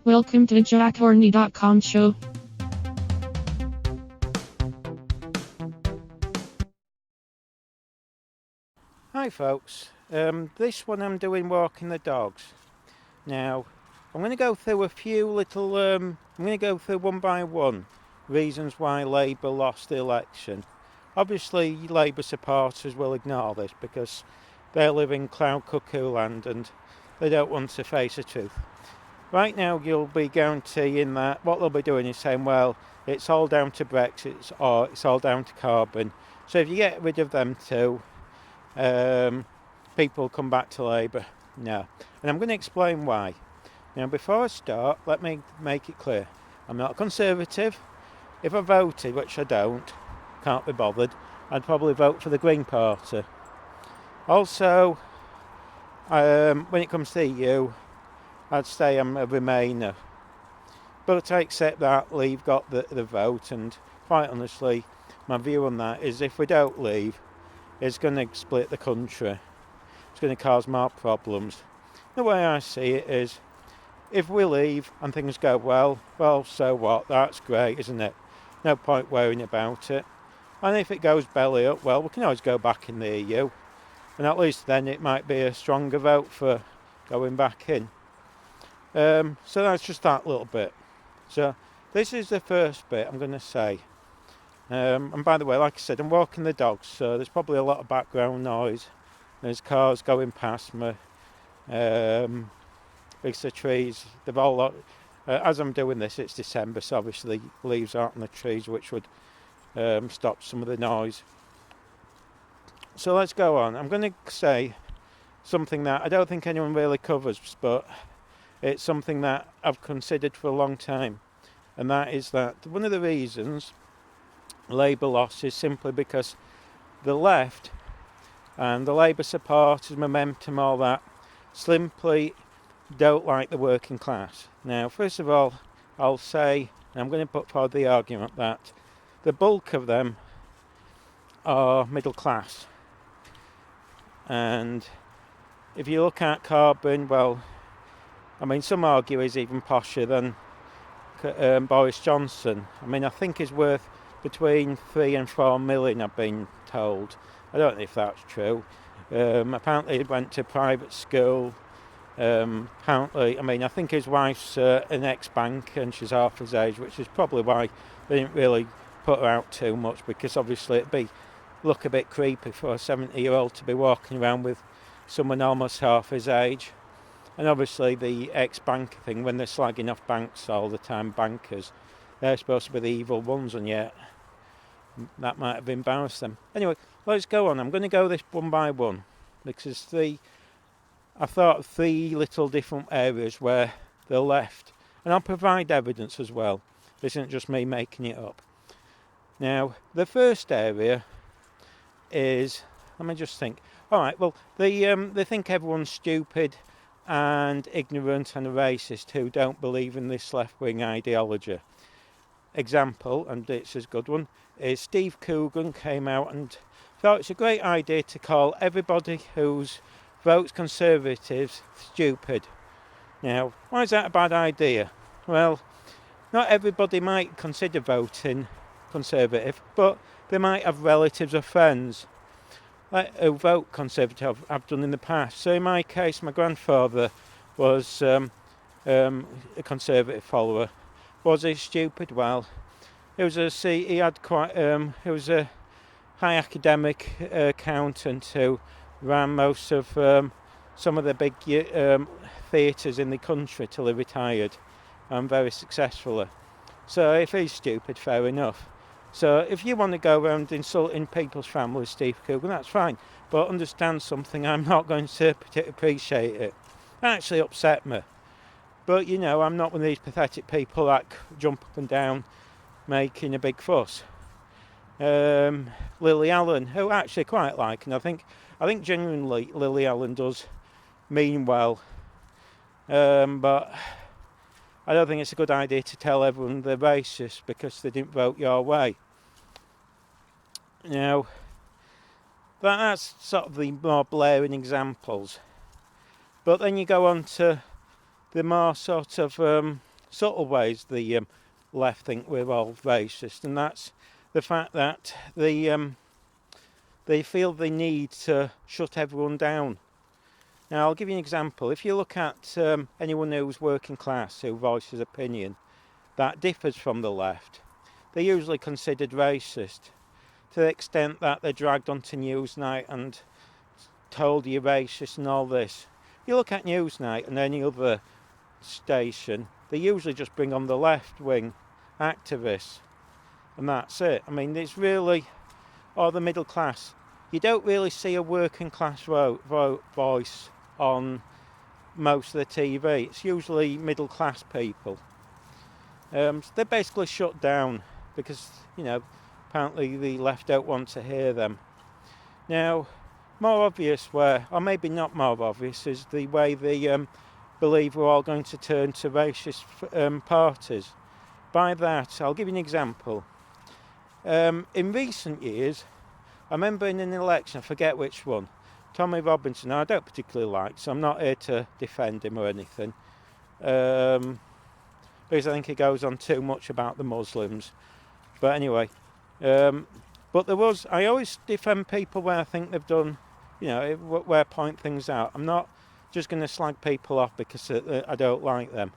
Welcome to JackHorney.com show. Hi folks, this one I'm doing walking the dogs. Now, I'm going to go through a few little, I'm going to go through one by one reasons why Labour lost the election. Obviously Labour supporters will ignore this because they live in cloud cuckoo land and they don't want to face the truth. Right now you'll be guaranteeing that what they'll be doing is saying, well, it's all down to Brexit or it's all down to Corbyn. So if you get rid of them two, people come back to Labour. No. And I'm going to explain why. Now, before I start, let me make it clear. I'm not a Conservative. If I voted, which I don't, can't be bothered, I'd probably vote for the Green Party. Also, when it comes to EU, I'd say I'm a Remainer. But I accept that Leave got the vote, and quite honestly, my view on that is if we don't leave, it's going to split the country. It's going to cause more problems. The way I see it is, if we leave and things go well, so what? That's great, isn't it? No point worrying about it. And if it goes belly up, well, we can always go back in the EU. And at least then it might be a stronger vote for going back in. So that's just that little bit. So this is the first bit I'm going to say. And by the way, like I said, I'm walking the dogs, so there's probably a lot of background noise. There's cars going past me. It's the trees. They've all. As I'm doing this, it's December, so obviously leaves aren't on the trees, which would stop some of the noise. So let's go on. I'm going to say something that I don't think anyone really covers, but it's something that I've considered for a long time, and that is that one of the reasons Labour lost is simply because the left and the Labour supporters, momentum, all that, simply don't like the working class. Now, first of all, I'll say, and I'm going to put forward the argument that the bulk of them are middle class. And if you look at Corbyn, well, I mean, some argue he's even posher than Boris Johnson. I mean, I think he's worth between 3 and 4 million, I've been told. I don't know if that's true. Apparently he went to private school. Apparently, I mean, I think his wife's an ex-bank and she's half his age, which is probably why they didn't really put her out too much, because obviously it'd look a bit creepy for a 70-year-old to be walking around with someone almost half his age. And obviously the ex-banker thing, when they're slagging off banks all the time, bankers, they're supposed to be the evil ones, and yet that might have embarrassed them. Anyway, let's go on. I'm going to go this one by one, because I thought of 3 little different areas where they're left, and I'll provide evidence as well. This isn't just me making it up. Now, the first area is, let me just think. All right, well, they think everyone's stupid and ignorant and racist who don't believe in this left-wing ideology. Example, and it's a good one, is Steve Coogan came out and thought it's a great idea to call everybody who's votes Conservatives stupid. Now, why is that a bad idea? Well, not everybody might consider voting Conservative, but they might have relatives or friends who vote Conservative, I've done in the past. So in my case, my grandfather was a Conservative follower. Was he stupid? Well, he was he was a high academic accountant who ran most of some of the big theatres in the country till he retired, and very successfully. So if he's stupid, fair enough. So if you want to go around insulting people's families, Steve Coogan, that's fine. But understand something, I'm not going to appreciate it. That actually upset me. But, you know, I'm not one of these pathetic people that jump up and down making a big fuss. Lily Allen, who I actually quite like, and I think genuinely Lily Allen does mean well. But I don't think it's a good idea to tell everyone they're racist because they didn't vote your way. Now, that's sort of the more blaring examples. But then you go on to the more sort of subtle ways the left think we're all racist, and that's the fact that they feel they need to shut everyone down. Now, I'll give you an example. If you look at anyone who's working class who voices opinion that differs from the left, they're usually considered racist to the extent that they're dragged onto Newsnight and told you're racist and all this. If you look at Newsnight and any other station, they usually just bring on the left-wing activists, and that's it. I mean, it's really, or the middle class. You don't really see a working class voice on most of the TV. It's usually middle class people. So they're basically shut down because, apparently the left don't want to hear them. Now, more obvious or maybe not more obvious, is the way they believe we're all going to turn to racist parties. By that, I'll give you an example. In recent years, I remember in an election, I forget which one, Tommy Robinson, I don't particularly like, so I'm not here to defend him or anything, because I think he goes on too much about the Muslims. But anyway, but I always defend people where I think they've done, where I point things out. I'm not just going to slag people off because I don't like them.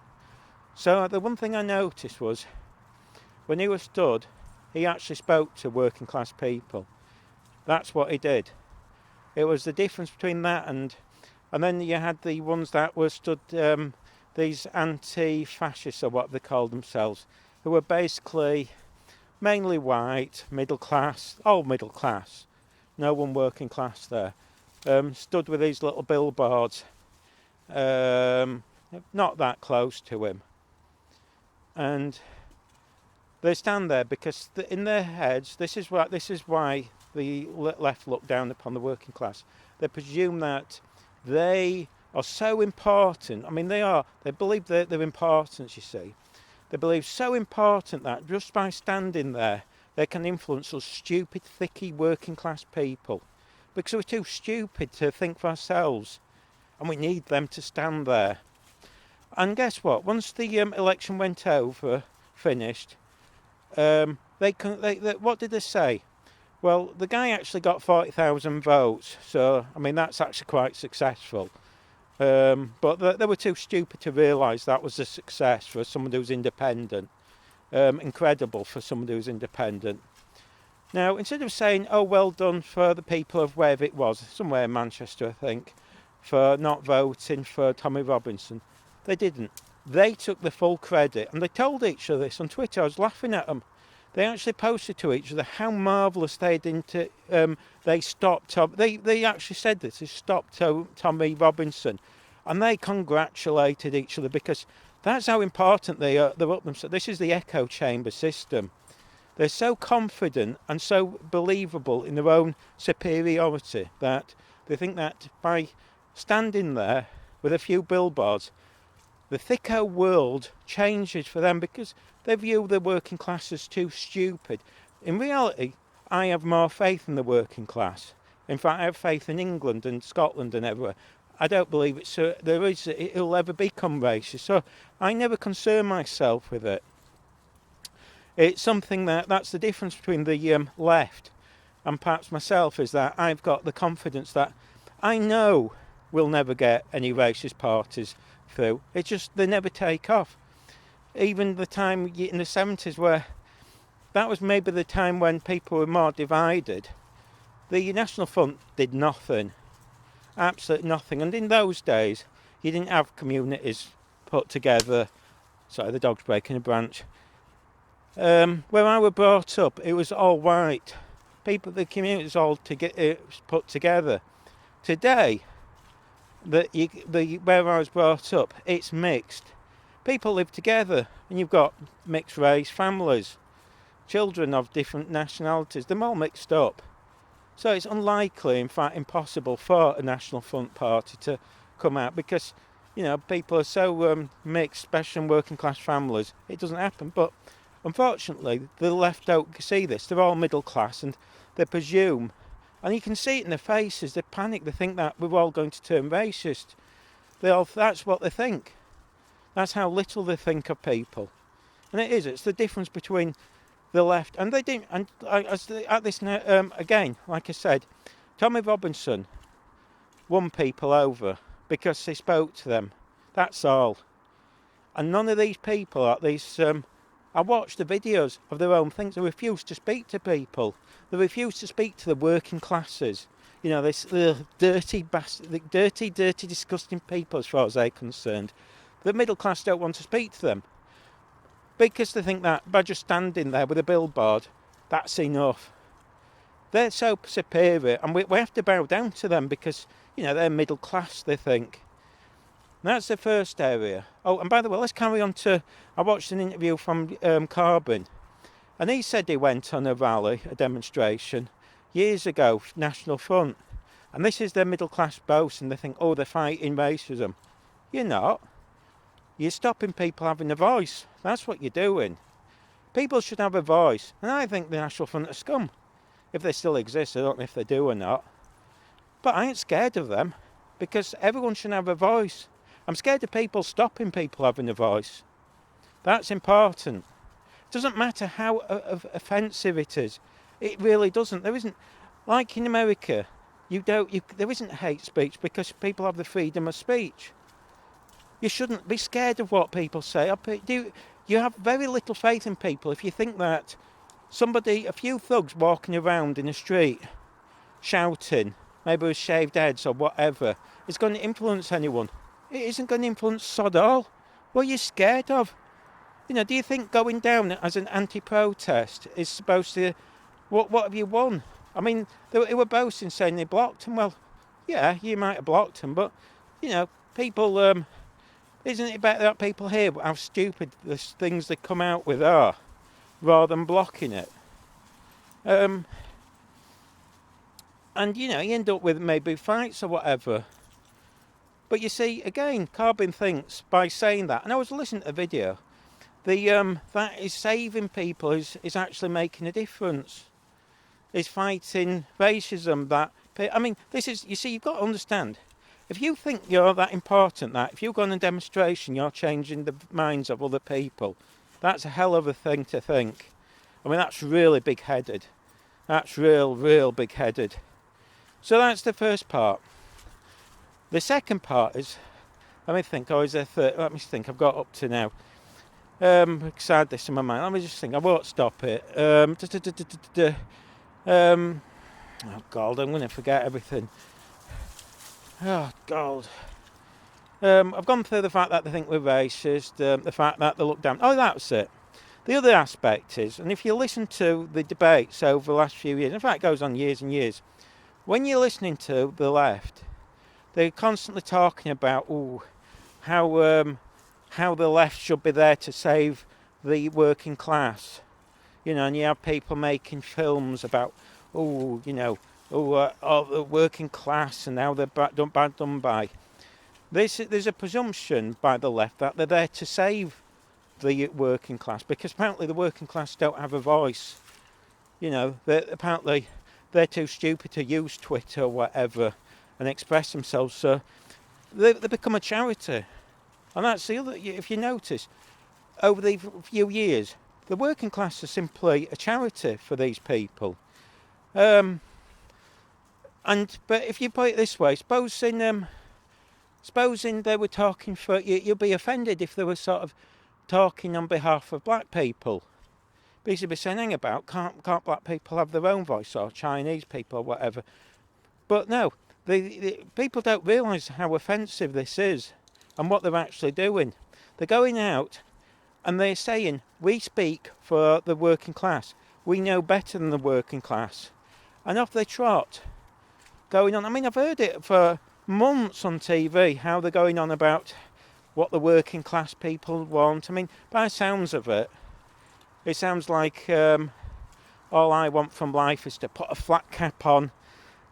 So the one thing I noticed was, when he was stood, he actually spoke to working class people. That's what he did. It was the difference between that and then you had the ones that were stood, these anti-fascists or what they called themselves, who were basically mainly white, middle class, all middle class, no one working class there, stood with these little billboards, not that close to him. And they stand there because in their heads, this is why the left look down upon the working class. They presume that they are so important. I mean, they are. They believe that they're important, you see. They believe so important that just by standing there, they can influence us stupid, thicky, working class people. Because we're too stupid to think for ourselves. And we need them to stand there. And guess what? Once the election went over, finished, what did they say? Well, the guy actually got 40,000 votes, so I mean that's actually quite successful. But they were too stupid to realise that was a success for someone who's independent. Incredible for someone who's independent. Now, instead of saying, "Oh, well done for the people of wherever it was, somewhere in Manchester, I think, for not voting for Tommy Robinson," they didn't. They took the full credit, and they told each other this on Twitter. I was laughing at them. They actually posted to each other how marvellous they didn't. They stopped. They actually said this. They stopped Tommy Robinson, and they congratulated each other because that's how important they are. They're up themselves. This is the echo chamber system. They're so confident and so believable in their own superiority that they think that by standing there with a few billboards, the thicko world changes for them because they view the working class as too stupid. In reality, I have more faith in the working class. In fact, I have faith in England and Scotland and everywhere. I don't believe it'll ever become racist. So I never concern myself with it. It's something that's the difference between the left and perhaps myself, is that I've got the confidence that I know we'll never get any racist parties through. It's just they never take off. Even the time in the 70s where that was maybe the time when people were more divided, the National Front did nothing, absolutely nothing. And in those days, you didn't have communities put together. Sorry, the dog's breaking a branch. Where I was brought up, it was all white. The communities all put together. Today, where I was brought up, it's mixed. People live together, and you've got mixed race families, children of different nationalities. They're all mixed up. So it's unlikely, in fact impossible, for a National Front party to come out because, people are so mixed, especially in working class families. It doesn't happen. But unfortunately, the left don't see this. They're all middle class, and they presume, and you can see it in their faces, they panic. They think that we're all going to turn racist. That's what they think. That's how little they think of people. And it is. It's the difference between the left and they didn't. And at this again, like I said, Tommy Robinson won people over because they spoke to them. That's all. And none of these people are these. I watched the videos of their own things. They refuse to speak to people. They refuse to speak to the working classes. You know, this dirty, disgusting people, as far as they're concerned. The middle class don't want to speak to them because they think that by just standing there with a billboard, that's enough. They're so superior, and we have to bow down to them because, you know, they're middle class, they think. That's the first area. Oh, and by the way, let's carry on to... I watched an interview from Carbon, and he said he went on a rally, a demonstration, years ago, National Front. And this is their middle class boast, and they think, oh, they're fighting racism. You're not. You're stopping people having a voice. That's what you're doing. People should have a voice. And I think the National Front are scum. If they still exist, I don't know if they do or not. But I ain't scared of them, because everyone should have a voice. I'm scared of people stopping people having a voice. That's important. It doesn't matter how offensive it is. It really doesn't. There isn't, like in America, there isn't hate speech because people have the freedom of speech. You shouldn't be scared of what people say. You have very little faith in people if you think that a few thugs walking around in the street, shouting, maybe with shaved heads or whatever, is going to influence anyone. It isn't going to influence sod all. What are you scared of? You know, do you think going down as an anti-protest is supposed to... What have you won? I mean, they were boasting saying they blocked him. Well, yeah, you might have blocked him, but, you know, people... isn't it better that people hear how stupid the things they come out with are, rather than blocking it? And, you know, you end up with maybe fights or whatever. But you see, again, Carbon thinks by saying that, and I was listening to a video, that is saving people, is actually making a difference. Is fighting racism. I mean, this is, you see, you've got to understand, if you think you're that important, that if you go on a demonstration, you're changing the minds of other people, that's a hell of a thing to think. I mean, that's really big-headed. That's real big-headed. So that's the first part. The second part is, let me think, I've got up to now. Because I had this in my mind. Let me just think, I won't stop it. Oh God, I'm going to forget everything. Oh God. I've gone through the fact that they think we're racist, the fact that they look down. Oh, that's it. The other aspect is, and if you listen to the debates over the last few years, in fact it goes on years and years, when you're listening to the left, they're constantly talking about how the left should be there to save the working class. You know, and you have people making films about, the working class and how they're done by. There's a presumption by the left that they're there to save the working class, because apparently the working class don't have a voice. You know, apparently they're too stupid to use Twitter or whatever and express themselves, so they become a charity. And that's the other, if you notice, over the few years, the working class is simply a charity for these people. But if you put it this way, supposing they were talking for... You'd be offended if they were sort of talking on behalf of black people. Because you'd be saying, hang about, can't black people have their own voice, or Chinese people or whatever? But no, the people don't realise how offensive this is and what they're actually doing. They're going out and they're saying, we speak for the working class. We know better than the working class. And off they trot, going on. I mean, I've heard it for months on TV, how they're going on about what the working class people want. I mean, by the sounds of it, it sounds like all I want from life is to put a flat cap on,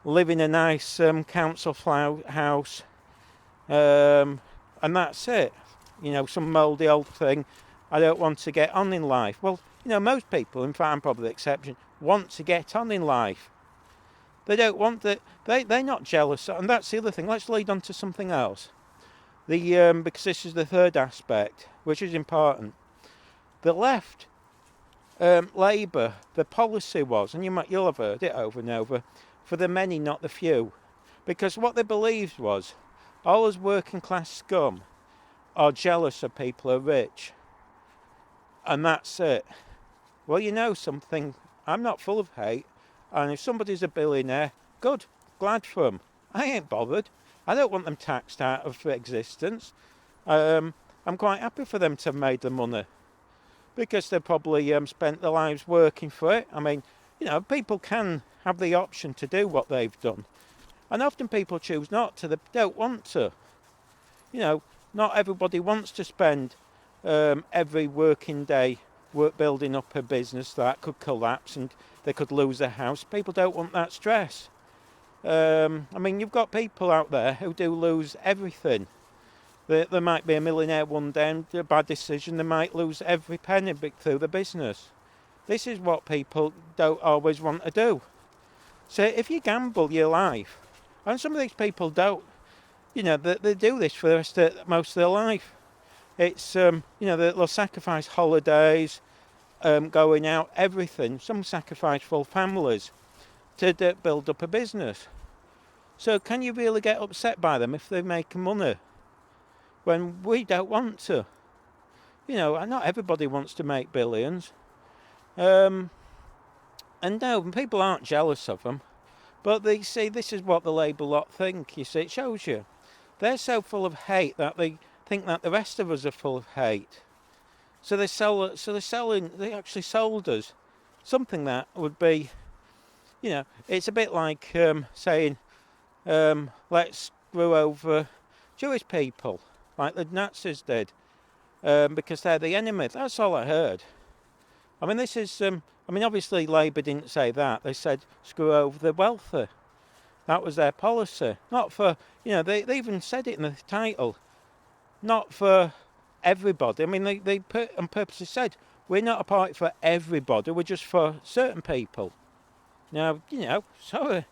live in a nice council house, and that's it. You know, some mouldy old thing. I don't want to get on in life. Well, you know, most people, in fact I'm probably the exception, want to get on in life. They don't want that. They're not jealous, and that's the other thing. Let's lead on to something else. because this is the third aspect, which is important. The left, Labour, the policy was, and you'll have heard it over and over, for the many, not the few. Because what they believed was, all us working class scum are jealous of people who are rich. And that's it. Well, you know something, I'm not full of hate, and if somebody's a billionaire, good, glad for them. I ain't bothered. I don't want them taxed out of existence. I'm quite happy for them to have made the money, because they've probably spent their lives working for it. I mean, people can have the option to do what they've done. And often people choose not to, they don't want to. Not everybody wants to spend every working day building up a business that could collapse and they could lose their house. People don't want that stress. You've got people out there who do lose everything. They might be a millionaire one day and a bad decision, they might lose every penny through the business. This is what people don't always want to do. So if you gamble your life, and some of these people don't, they do this for the rest of most of their life. It's, they'll sacrifice holidays, going out, everything. Some sacrifice full families to build up a business. So can you really get upset by them if they're making money? When we don't want to. Not everybody wants to make billions. And no, people aren't jealous of them. But they see, this is what the Labour lot think. You see, it shows you. They're so full of hate that they think that the rest of us are full of hate. So they actually sold us something that would be, it's a bit like saying, let's screw over Jewish people, like the Nazis did, because they're the enemy. That's all I heard. This is, obviously Labour didn't say that. They said screw over the wealthy. That was their policy. Not for, they even said it in the title. Not for everybody. They put and purposely said, we're not a party for everybody, we're just for certain people. Now, sorry.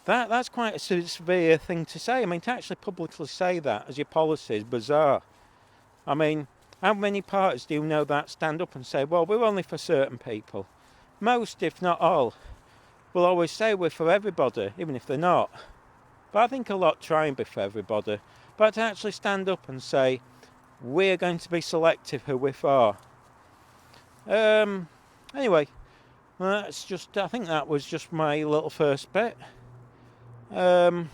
That's quite a severe thing to say. To actually publicly say that as your policy is bizarre. How many parties do you know that stand up and say, well, we're only for certain people? Most, if not all, will always say we're for everybody, even if they're not. But I think a lot try and be for everybody. But to actually stand up and say, we're going to be selective who we're for. Anyway, I think that was just my little first bit. I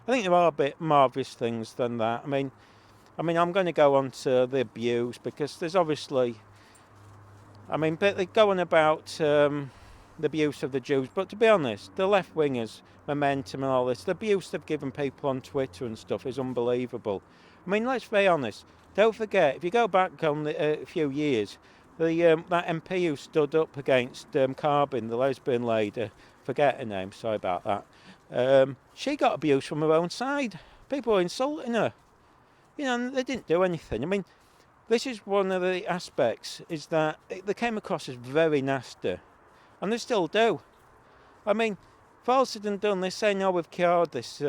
think there are a bit more obvious things than that. I'm going to go on to the abuse, because there's obviously, but they go on about the abuse of the Jews, but to be honest, the left-wingers, Momentum and all this, the abuse they've given people on Twitter and stuff is unbelievable. Let's be honest, don't forget, if you go back on a few years, that MP who stood up against Carbyn, the lesbian lady, forget her name, sorry about that, she got abuse from her own side. People were insulting her. They didn't do anything. This is one of the aspects, is that they came across as very nasty. And they still do. For all said and done, they say, no, we've cured this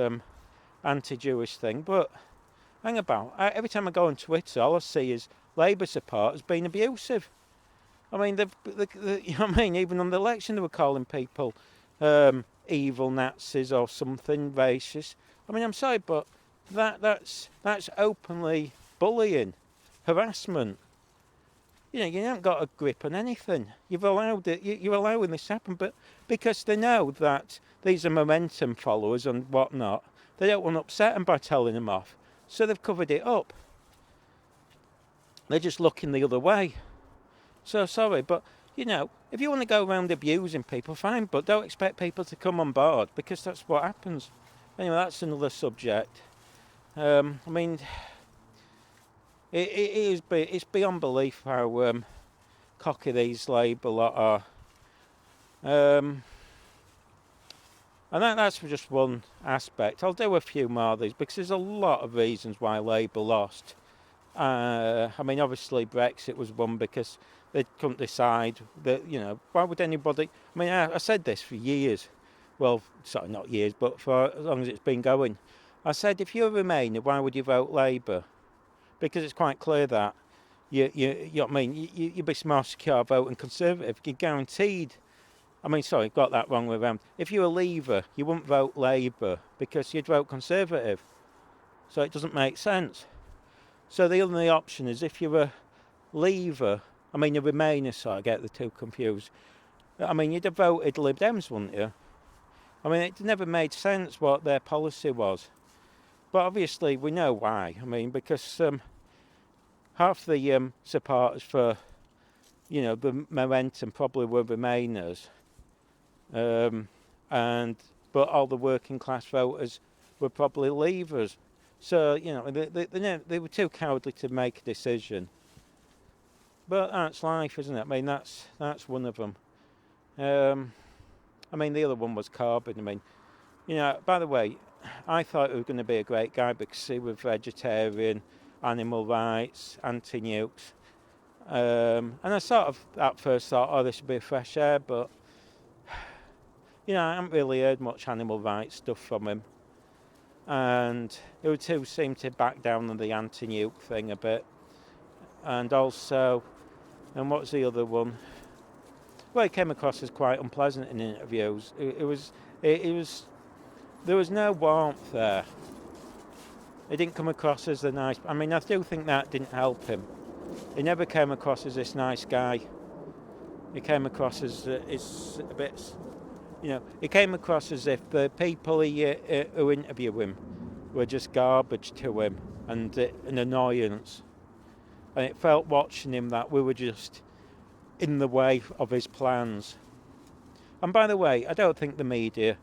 anti-Jewish thing. But hang about. Every time I go on Twitter, all I see is Labour supporters being abusive. Even on the election, they were calling people evil Nazis or something, racist. I'm sorry, but that's openly bullying, harassment. You haven't got a grip on anything. You've allowed it. You're allowing this to happen, but because they know that these are Momentum followers and whatnot, they don't want to upset them by telling them off, so they've covered it up. They're just looking the other way. So sorry, but if you want to go around abusing people, fine, but don't expect people to come on board, because that's what happens. Anyway, that's another subject. It's beyond belief how cocky these Labour lot are. And that's just one aspect. I'll do a few more of these, because there's a lot of reasons why Labour lost. Obviously Brexit was one, because they couldn't decide that, why would anybody... I said this for years. Well, sorry, not years, but for as long as it's been going. I said, if you're a Remainer, why would you vote Labour? Because it's quite clear that you know what I mean, you'd be more secure voting Conservative. You're guaranteed. I mean, sorry, got that wrong way around. If you're a Leaver, you wouldn't vote Labour because you'd vote Conservative. So it doesn't make sense. So the only option is if you're a Leaver, I mean a Remainer, so I get the two confused. I mean, you'd have voted Lib Dems, wouldn't you? I mean, it never made sense what their policy was. But obviously we know why. I mean, because half the supporters for, you know, the Momentum probably were Remainers. But all the working class voters were probably Leavers. So, you know, they were too cowardly to make a decision. But that's life, isn't it? I mean, that's one of them. I mean, the other one was Corbyn. I mean, you know, by the way, I thought he was going to be a great guy because he was vegetarian, animal rights, anti-nukes. And I sort of at first thought, oh, this would be a fresh air, but, you know, I haven't really heard much animal rights stuff from him. And he too seemed to back down on the anti-nuke thing a bit. And also, and what's the other one? Well, he came across as quite unpleasant in interviews. There was no warmth there. He didn't come across as the nice. I mean, I do think that didn't help him. He never came across as this nice guy. He came across as a bit, you know. He came across as if the people who interview him were just garbage to him and an annoyance. And it felt watching him that we were just in the way of his plans. And by the way, I don't think the media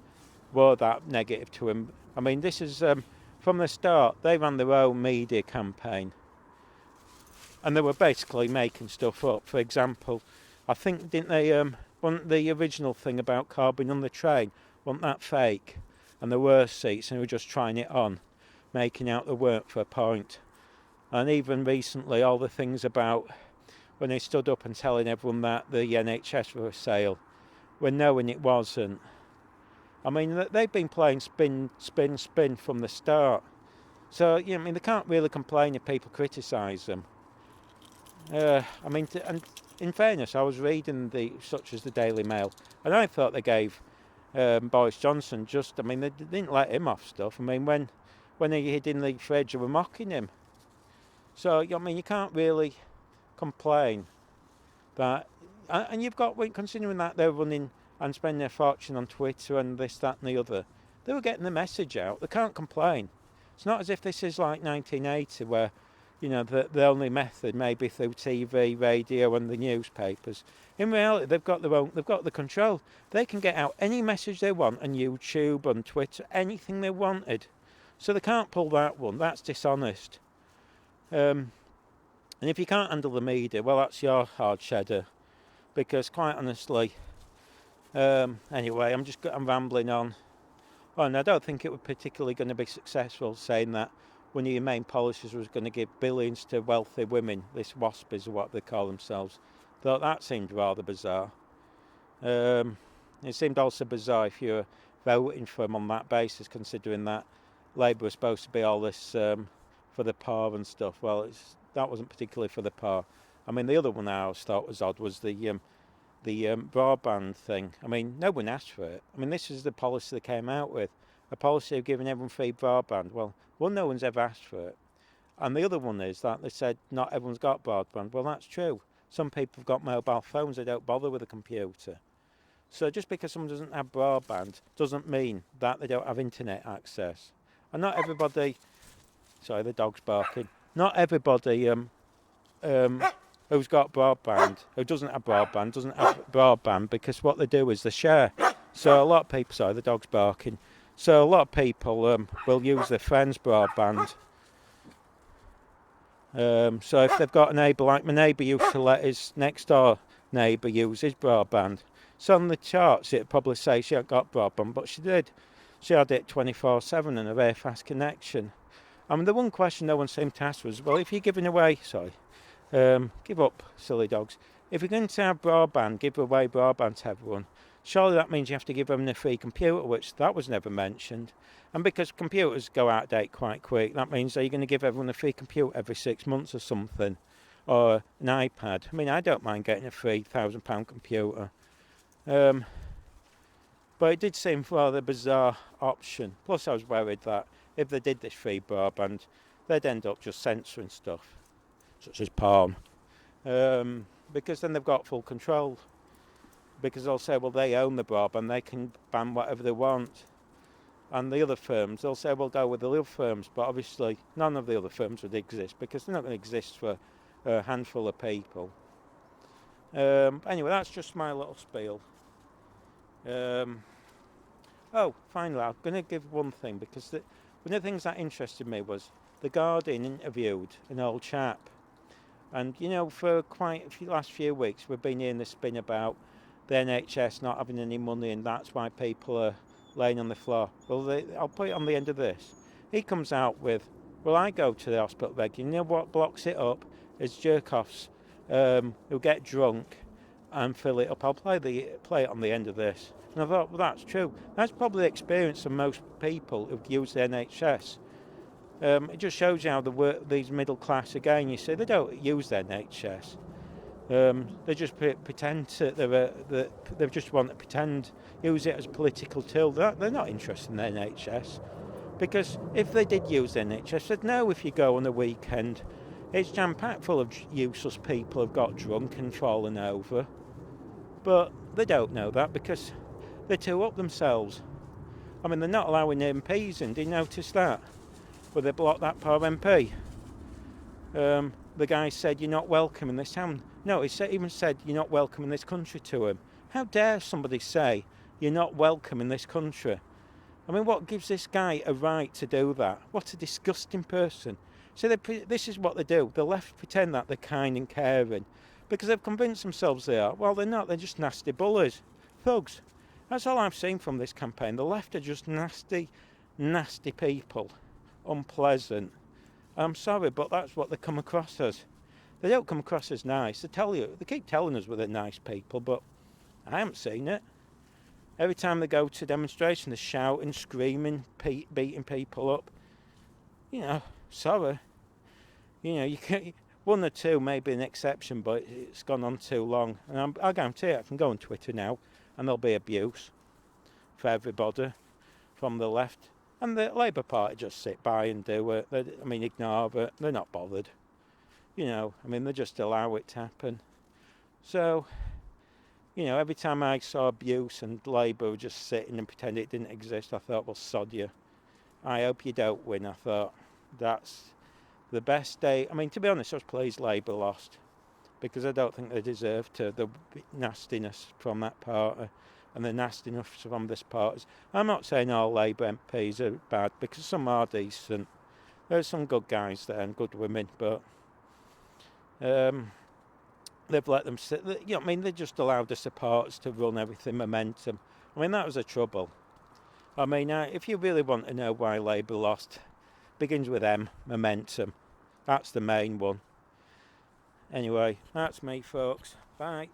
were that negative to him. I mean, this is from the start, they ran their own media campaign. And they were basically making stuff up. For example, I think, didn't they, wasn't the original thing about Corbyn on the train, wasn't that fake? And there were seats and they were just trying it on, making out the work for a point. And even recently, all the things about when they stood up and telling everyone that the NHS were a sale, when knowing it wasn't. I mean, they've been playing spin from the start. So, you know, I mean, they can't really complain if people criticise them. I mean, and in fairness, I was reading such as the Daily Mail, and I thought they gave Boris Johnson I mean, they didn't let him off stuff. I mean, when he hid in the fridge, they were mocking him. So, I mean, you can't really complain that. And you've got, considering that they're running and spending their fortune on Twitter and this, that and the other, they were getting the message out. They can't complain. It's not as if this is like 1980 where, you know, the only method may be through TV, radio and the newspapers. In reality, they've got the control. They can get out any message they want on YouTube, on Twitter, anything they wanted. So they can't pull that one. That's dishonest. And if you can't handle the media, well, that's your hard cheddar. Because quite honestly, anyway, I'm rambling on. Oh, and I don't think it was particularly going to be successful saying that one of your main policies was going to give billions to wealthy women, this WASPs or what they call themselves. Thought that seemed rather bizarre. It seemed also bizarre if you're voting for them on that basis, considering that Labour was supposed to be all this for the poor and stuff. Well, that wasn't particularly for the poor. I mean, the other one I always thought was odd was the broadband thing. I mean, no one asked for it. I mean, this is the policy they came out with, a policy of giving everyone free broadband. Well, no one's ever asked for it. And the other one is that they said not everyone's got broadband. Well, that's true. Some people have got mobile phones, they don't bother with a computer. So just because someone doesn't have broadband doesn't mean that they don't have internet access. And not everybody, sorry, the dog's barking. Not everybody who's got broadband, who doesn't have broadband because what they do is they share. So a lot of people, sorry, the dog's barking. So a lot of people will use their friend's broadband. So if they've got a neighbour, like my neighbour used to let his next door neighbour use his broadband. So on the charts it'd probably say she hadn't got broadband, but she did. She had it 24/7 and a very fast connection. I mean, the one question no one seemed to ask was, well, if you're giving away, give up, silly dogs. If you're going to have broadband, give away broadband to everyone. surely that means you have to give everyone a free computer, which that was never mentioned. And because computers go out of date quite quick, that means are you going to give everyone a free computer every 6 months or something? Or an iPad? I mean, I don't mind getting a free £1,000 computer. But it did seem rather a bizarre option. Plus I was worried that if they did this free broadband, they'd end up just censoring stuff, such as porn. Because then they've got full control. Because they'll say, well, they own the broadband, they can ban whatever they want. And the other firms, they'll say, well, go with the other firms. But obviously, none of the other firms would exist because they're not going to exist for a handful of people. Anyway, that's just my little spiel. Finally, I'm going to give one thing because one of the things that interested me was The Guardian interviewed an old chap. And, you know, for quite a last few weeks, we've been hearing the spin about the NHS not having any money and that's why people are laying on the floor. Well, I'll put it on the end of this. He comes out with, well, I go to the hospital regularly. You know what blocks it up? Is jerk-offs who get drunk and fill it up. I'll play it on the end of this. And I thought, well, that's true. That's probably the experience of most people who've used the NHS. It just shows you how these middle class, again, you see, they don't use the NHS. They just pretend they just want to pretend, use it as a political tool. They're not interested in the NHS. Because if they did use the NHS, they'd know if you go on a weekend, it's jam-packed full of useless people who've got drunk and fallen over. But they don't know that because they're too up themselves. I mean, they're not allowing MPs in. Did you notice that? Well, they blocked that poor MP. The guy said, you're not welcome in this town. No, he even said, you're not welcome in this country to him. How dare somebody say, you're not welcome in this country? I mean, what gives this guy a right to do that? What a disgusting person. So this is what they do. The left pretend that they're kind and caring because they've convinced themselves they are. Well, they're not. They're just nasty bullies. Thugs. That's all I've seen from this campaign. The left are just nasty, nasty people. Unpleasant. I'm sorry, but that's what they come across as. They don't come across as nice. They keep telling us we're nice people, but I haven't seen it. Every time they go to demonstration, they're shouting, screaming, beating people up. You know, sorry. You know, you can, one or two may be an exception, but it's gone on too long. And I guarantee I can go on Twitter now, and there'll be abuse for everybody from the left. And the Labour Party just sit by and do it. Ignore it. They're not bothered. You know, they just allow it to happen. So, you know, every time I saw abuse and Labour were just sitting and pretending it didn't exist, I thought, well, sod you. I hope you don't win. I thought, that's the best day. To be honest, I was pleased Labour lost because I don't think they deserve the nastiness from that party and the nastiness from this party. I'm not saying all Labour MPs are bad because some are decent. There's some good guys there and good women, but they've let them sit. You know, they just allowed the supporters to run everything, momentum. That was the trouble. If you really want to know why Labour lost, begins with M, momentum. That's the main one. Anyway, that's me, folks. Bye.